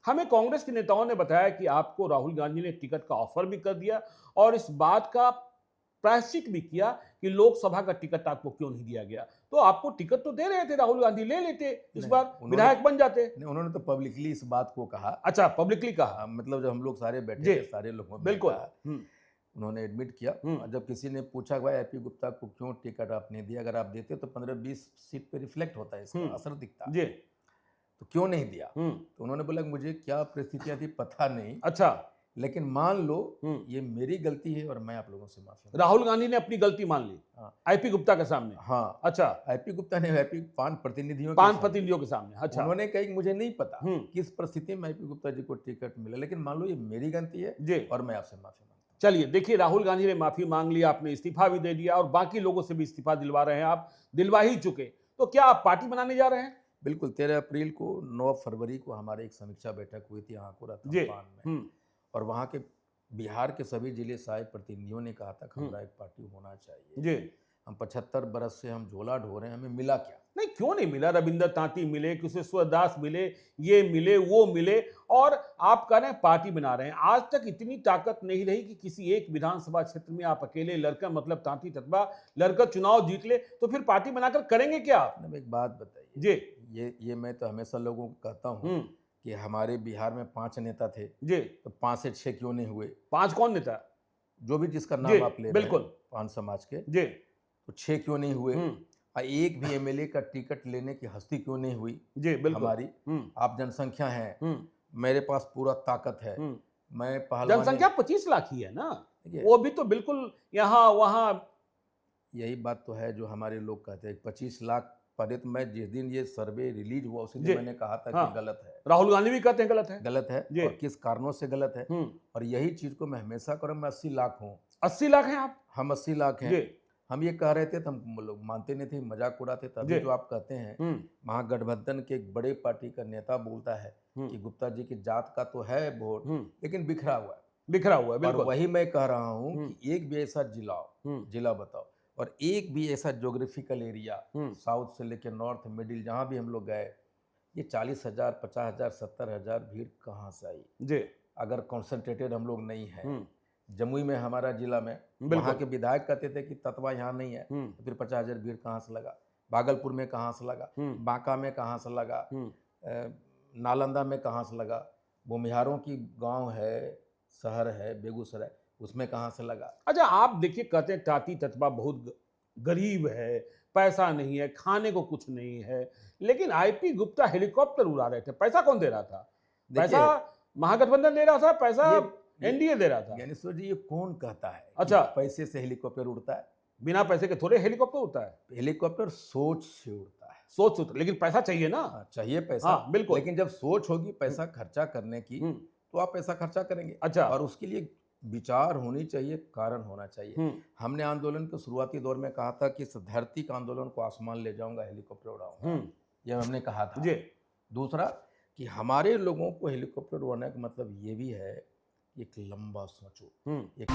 हमें कांग्रेस के नेताओं ने बताया कि आपको राहुल गांधी ने टिकट का ऑफर भी कर दिया और इस बात का प्रायश्चित भी किया कि लोकसभा का टिकट आपको क्यों नहीं दिया गया। तो आपको टिकट तो दे रहे थे, राहुल गांधी ले लेते, इस बार विधायक बन जाते। उन्होंने तो पब्लिकली इस बात को कहा। अच्छा, पब्लिकली कहा। मतलब जब हम लोग सारे बैठे थे, सारे लोगों ने बिल्कुल उन्होंने एडमिट किया। और जब किसी ने पूछा भाई आईपी गुप्ता को क्यों टिकट आपने दिया, अगर आप देते तो 15-20 सीट पे रिफ्लेक्ट होता है, इसका असर दिखता है, तो क्यों नहीं दिया। तो उन्होंने बोला मुझे क्या परिस्थितियां थी पता नहीं, अच्छा, लेकिन मान लो ये मेरी गलती है और मैं आप लोगों से माफी। राहुल गांधी ने अपनी गलती मान ली आईपी गुप्ता के सामने। हाँ, अच्छा, आईपी गुप्ता ने आईपी पांच प्रतिनिधियों के सामने। अच्छा, उन्होंने कहा कि मुझे नहीं पता किस परिस्थिति में आईपी गुप्ता जी को टिकट मिला, लेकिन मान लो ये मेरी गलती है जी और मैं आपसे माफी मांगता हूं। चलिए देखिए, राहुल गांधी ने माफी मांग ली, आपने इस्तीफा भी दे दिया और बाकी लोगों से भी इस्तीफा दिलवा रहे हैं, आप दिलवा ही चुके। तो क्या आप पार्टी बनाने जा रहे हैं? बिल्कुल, 13 अप्रैल को 9 फरवरी को हमारी एक समीक्षा बैठक हुई थी आंकुरा तम्पान में, और वहाँ के बिहार के सभी जिले सहायक प्रतिनिधियों ने कहा था हमारा एक पार्टी होना चाहिए जी। हम 75 बरस से हम झोला ढो रहे हैं, हमें मिला क्या? नहीं, क्यों नहीं मिला? रविंदर तांती मिले, कुशेश्वर दास मिले, ये मिले, वो मिले, और आप कह रहे हैं पार्टी बना रहे हैं। आज तक इतनी ताकत नहीं रही कि किसी एक विधानसभा क्षेत्र में आप अकेले लड़कर, मतलब तांती ततबा लड़कर चुनाव जीत ले, तो फिर पार्टी बनाकर करेंगे क्या आप? एक बात बताइए जी, ये मैं तो हमेशा लोगों को कहता हूँ कि हमारे बिहार में 5 नेता थे जी, तो 5 से 6 क्यों नहीं हुए? 5 कौन नेता? जो भी जिसका नाम आप ले रहे हैं, बिल्कुल 5 समाज के जी, तो 6 क्यों नहीं हुए? एक भी एमएलए का टिकट लेने की हस्ती क्यों नहीं हुई जी? बिल्कुल हमारी आप जनसंख्या है, मेरे पास पूरा ताकत है, मैं पहलवान, जनसंख्या 25 लाख ही है ना, वो भी तो बिल्कुल यहाँ वहाँ। यही बात तो है जो हमारे लोग कहते हैं 25 लाख पर। तो मैं जिस दिन ये सर्वे रिलीज हुआ उसी दिन मैंने कहा था कि गलत है। राहुल गांधी भी कहते हैं गलत है और किस कारणों से गलत है, और यही चीज को मैं हमेशा करूँ। मैं 80 लाख हूँ। 80 लाख हैं आप? हम 80 लाख हैं। हम ये कह रहे थे तो हम लोग मानते नहीं थे, मजाक उड़ाते। तभी जो आप कहते हैं महागठबंधन के एक बड़े पार्टी का नेता बोलता है कि गुप्ता जी की जात का तो है वोट, लेकिन बिखरा हुआ है। बिल्कुल वही मैं कह रहा हूँ कि एक भी ऐसा जिला बताओ, और एक भी ऐसा ज्योग्राफिकल एरिया साउथ से लेकर नॉर्थ मिडिल जहां भी हम लोग गए, ये 40,000, 50,000, 70,000 भीड़ कहाँ से आई जी? अगर कॉन्सेंट्रेटेड हम लोग नहीं है। जमुई में हमारा जिला में वहाँ के विधायक कहते थे कि तत्वा यहाँ नहीं है, तो फिर 50,000 भीड़ कहाँ से लगा? भागलपुर में कहाँ से लगा? बांका में कहाँ से लगा? नालंदा में कहाँ से लगा? भूमिहारों की गाँव है, शहर है बेगूसराय, उसमें कहाँ से लगा? अच्छा, आप देखिए, कहते हैं ताती ततबा बहुत गरीब है, पैसा नहीं है, खाने को कुछ नहीं है, लेकिन आईपी गुप्ता हेलीकॉप्टर उड़ा रहे थे। पैसा कौन दे रहा था? पैसा महागठबंधन दे रहा था, पैसा एनडीए दे रहा था। ज्ञानेश्वर जी, ये कौन कहता है अच्छा पैसे से हेलीकॉप्टर उड़ता है? बिना पैसे के थोड़े हेलीकॉप्टर उड़ता है। हेलीकॉप्टर सोच से उड़ता है। सोच से, लेकिन पैसा चाहिए ना। चाहिए पैसा, बिल्कुल। लेकिन जब सोच होगी पैसा खर्चा करने की, तो आप पैसा खर्चा करेंगे। अच्छा, और उसके लिए विचार होनी चाहिए, कारण होना चाहिए। हमने आंदोलन के शुरुआती दौर में कहा था कि इस धरती का आंदोलन को आसमान ले जाऊंगा, हेलीकॉप्टर उड़ाऊंगा, यह हमने कहा था जी। दूसरा कि हमारे लोगों को हेलीकॉप्टर उड़ाने का मतलब ये भी है, एक लंबा सोचो, एक